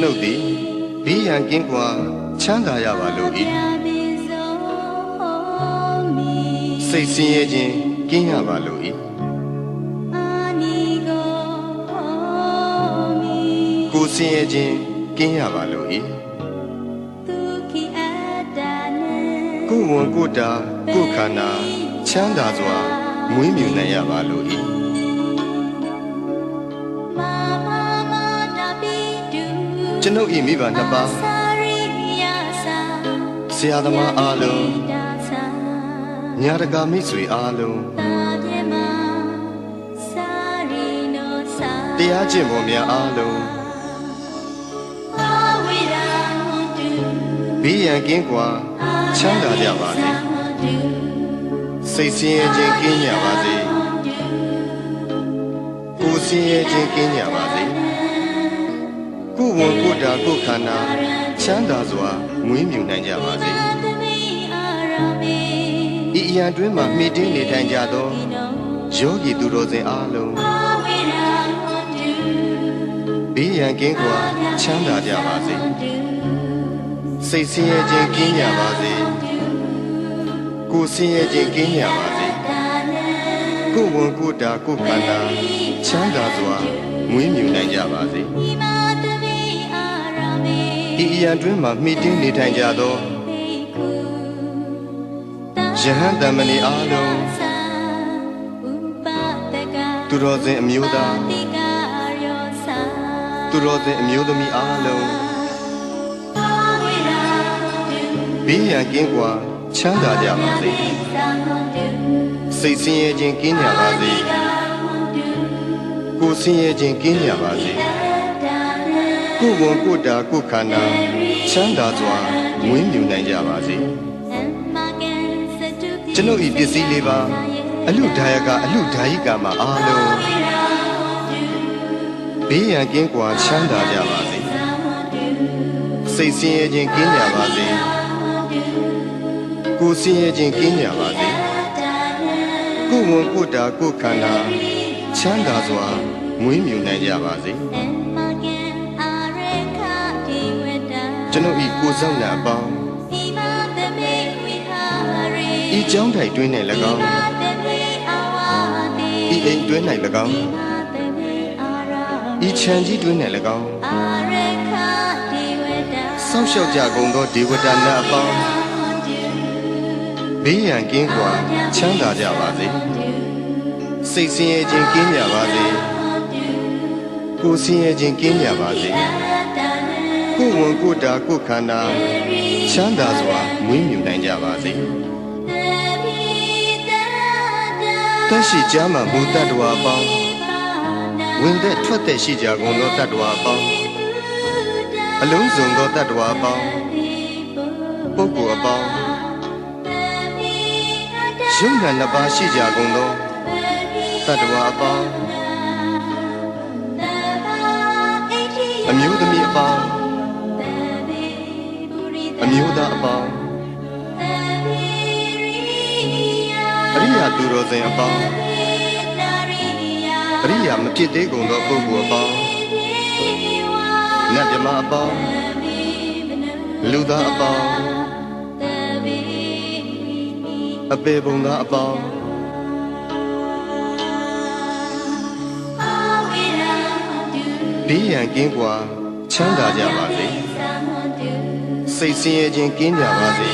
ကျွန်ုပ်သည်ဘေးရန်ကင်းကွာချမ်းသာရပါလို့၏စိတ်ဆင်းရဲခြင်းကင်းရပါလို့၏ကိုယ်ဆင်းရဲခြင်းကင်းရပါလို့၏ကိုယ်ဝန်ကိုယ်တာကိုယ်ခန္ဓာချမ်းသာစွာမွေးမြူနိုင်ရပါလို့၏ကျွန်ုပ်၏မိဘနှစ်ပါးဆရာသမားအားလုံးညာတကာမိတ်ဆွေအားလုံးတရားကျင့်ပေါ်များအားလုံးဘေးရန်ကင်းကွာချမ်းသာကြပါစေစိတ်ဆင်းရဲခြင်းကင်းကြပါစေကိုယ်ဆင်းရဲခြင်းကင်းကြပါစေကိုယ်ဝန်ကိုယ်တာကိုယ်ခန္ဓာချမ်းသာစွာမွေးမြူနိုင်ကြပါစေဤအရာတွင်မှမိတင်းနေထိုင်ကြသောယောဂီသူတော်စင်အားလုံးဘေးရန်ကင်းကွာချမ်းသာကြပါစေစိတ်ဆင်းရဲခြင်းကင်းကြပါစေကိုယ်ဆင်းရဲခြင်းကင်းကြပါစေကိုယ်ဝန်ကိုယ်တာကိုယ်ခန္ဓာချမ်းသာစွာမွေးမြူနိုင်ကြပါစေဤအရာတွင်မှမိတင်းနေထိုင်ကြသောယဟန်တမဏေအားလုံးသူတော်စင်အမျိုးသားသူတော်စင်အမျိုးသမီးအားလုံးဘေးရန်ကင်းကွာချမ်းသာကြပါစေစိတ်ဆင်းရဲခြင်းကင်းကြပါစေကိုယ်ဆင်းရဲခြင်းကင်းကြပါစေကိုယ်ဝန်ကိုယ်တာကိုယ်ခန္ဓာချမ်းသာစွာမွေးမြူနိုင်ကြပါစေကျွန်ုပ်ဤပစ္စည်းလေးပါအလူဒါယကအလူဒါယိကမှာအားလုံးဘေးရန်ကင်းကွာချမ်းသာကြပါစေစိတ်ဆင်းရဲခြင်းကင်းကြပါစေကိုယ်ဆင်းရဲခြင်းကင်းကြပါစေကိုယ်ဝန်ကိုယ်တာကိုယ်ခန္ဓာချမ်းသာစွာမွေးမြူနိုင်ကြပါစေကျွန်ုပ်ဤကိုယ်ဆောင်နာအပေါင်းဤကျောင်းထိုင်တွင်၌၎င်းဤအိမ်တွင်၌၎င်းဤခြံကြီးတွင်၌၎င်းဆောက်ရှောက်ကြကုန်သောဒေဝတာနတ်အပေါင်းဘေးရန်ကင်းကွာချမ်းသာကြပါစေစိတ်ဆင်းရဲခြင်းကင်းကြပါစေကိုယ်ဆင်းရဲခြင်းကင်းကြပါစေကိုယ်ဝန်ကိုယ်တာကိုယ်ခန္ဓာချမ်းသာစွာမွေးမြူနိုင်ကြပါစေတရှိကြမှာဘုဒ္ဓတ္တဝါအပေါင်းဝင်သက်ထွက်သက်ရှိကြကုန်သောတတ္တဝါအပေါင်းအလုံးစုံသောတတ္တဝါအပေါင်းပုဂ္ဂိုလ်အပေါင်းယုံနာနှစ်ပါးရှိကြကုန်သောတတ္တဝါအပေါင်းအမျိုးသမီးအပေါင်းအမျိုးသားအပေါင်းအရိယာသူတော်စင်အပေါင်းအရိယာမဖြစ်သေးကုန်သောပုဂ္ဂိုလ်အပေါင်းနတ်မြမအပေါင်းလူသားအပေါင်းအပေပုံသားအပေါင်းဘေးရန်ကင်းကွာချမ်းသာကြပါစေစိတ်ဆင်းရဲခြင်းကင်းကြပါစေ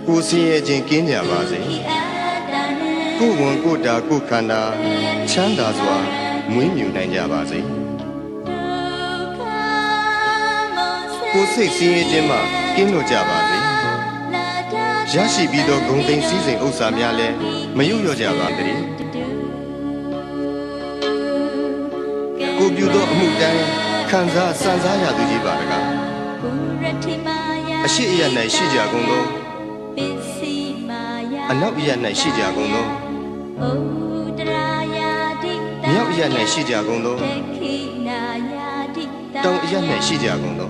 ကိုယ်ဆင်းရဲခြင်းကင်းကြပါစေကိုယ်ဝန်ကိုယ်တာကိုယ်ခန္ဓာချမ်းသာစွာမွေးမြူနိုင်ကြပါစေကိုယ်စိတ်ဆင်းရဲခြင်းမှကင်းလွတ်ကြပါစေရရှိပြီးသောဂုဏ်သိမ်းစည်းစိမ်ဥစ္စာများလည်းမယုတ်လျော့ကြပါစေကိုပြုသောအမှုတိုင်းခံစားစံစားရသူကြီးပါတကားအရှိအယ၌ရှိကြကုန်သောအနောက်အယ၌ရှိကြကုန်သောမြောက်အယ၌ရှိကြကုန်သောတောင်အယ၌ရှိကြကုန်သော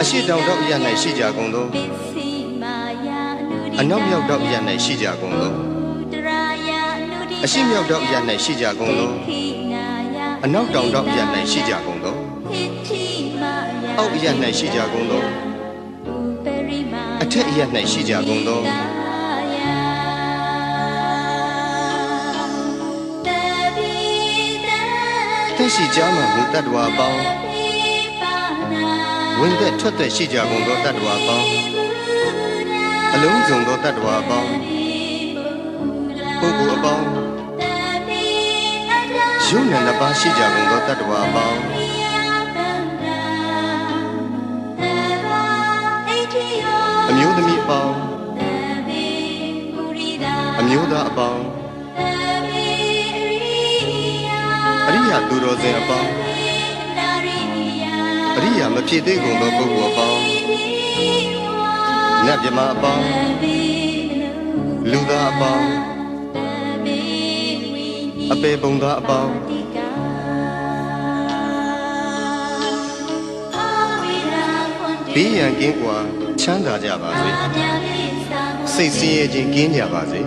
အရှိတောင်တောက်အယ၌ရှိကြကုန်သောအနောက်မြောက်တောက်အယ၌ရှိကြကုန်သောအရှိမြောက်တောက်အယ၌ရှိကြကုန်သော အနောက်တောင်တော့ရ၌ရှိကြကုန်သောအောက်အရ၌ရှိကြကုန်သောအထက်အရ၌ရှိကြကုန်သောသက်ရှိကြမှမူတတ္တဝါပေါင်းဝင်သက်ထွက်သက်ရှိကြကုန်သောတတ္တဝါပေါင်းအလုံးစုံသောတတ္တဝါပေါင်းပုဂ္ဂိုလ်အပေါင်းယုံနဲ့နှစ်ပါးရှိကြကုန်သောတတ္တဝါပေါင်းအမျိုးသမီးအပေါင်းအမျိုးသားအပေါင်းအရိယာသူတော်စင်အပေါင်းအရိယာမဖြစ်သေးကုန်သောပုဂ္ဂိုလ်အပေါင်းနတ်မြမအပေါင်းလူသားအပေါင်းအပေပုံသားအပေါင်းဘေးရန်ကင်းကွာချမ်းသာကြပါစေစိတ်ဆင်းရဲခြင်းကင်းကြပါစေ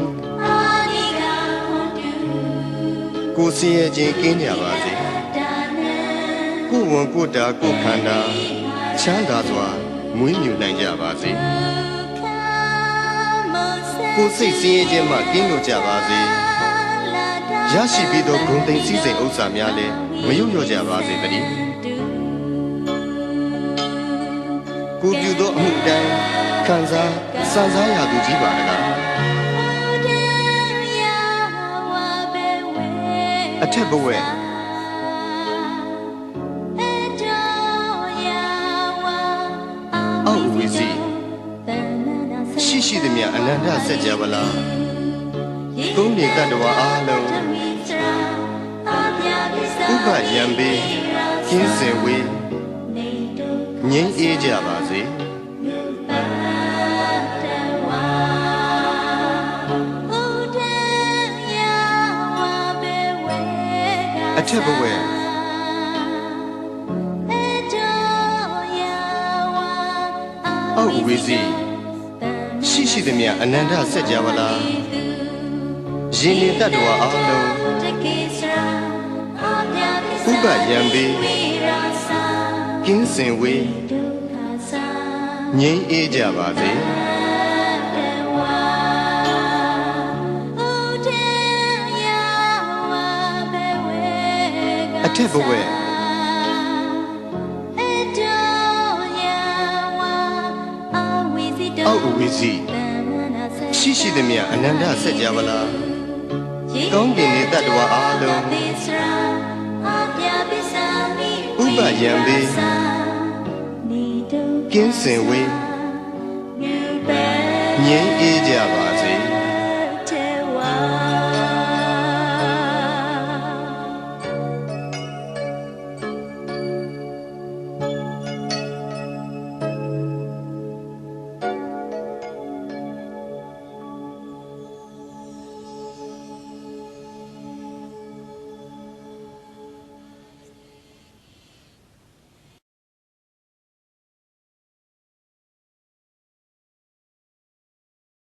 ကိုယ်ဆင်းရဲခြင်းကင်းကြပါစေကိုယ်ဝန်ကိုယ်တာကိုယ်ခန္ဓာချမ်းသာစွာမွေးမြူနိုင်ကြပါစေကိုယ်စိတ်ဆင်းရဲခြင်းမှကင်းလို့ကြပါစေရရှိပြီးသောဂုဏ်သိမ်းစည်းစိမ်ဥစ္စာများလည်းမယုတ်လျော့ကြပါစေတည်းကိုပြုသောအမှုတိုင်းခံစားစံစားရသူကြီးပါတကားအထက်ဘဝအောက်ဝီစီရှိသည်မြအနန္တစัจ java လာသုံးနေတတ္တဝါအားလုံးဥပယံပေကင်းစင်ဝေးငြိမ်းအေးကြပါစေအထက်ဘဝအောက်ဝီစီရှိသည်မြအနန္တစัจ java လာယင်းနေတတ္တဝါအားလုံးဥပယံပေကင်းစင်ဝေးငြိမ်းအေးကြပါစေအထက်ဘဝအောက်ဝီစီရှိသည်မြအနန္တစัจ java လာကောင်းကင်နေတတ္တဝါအားလုံးဥပယံပေကင်းစင်ဝေးငြိမ်းအေးကြပါ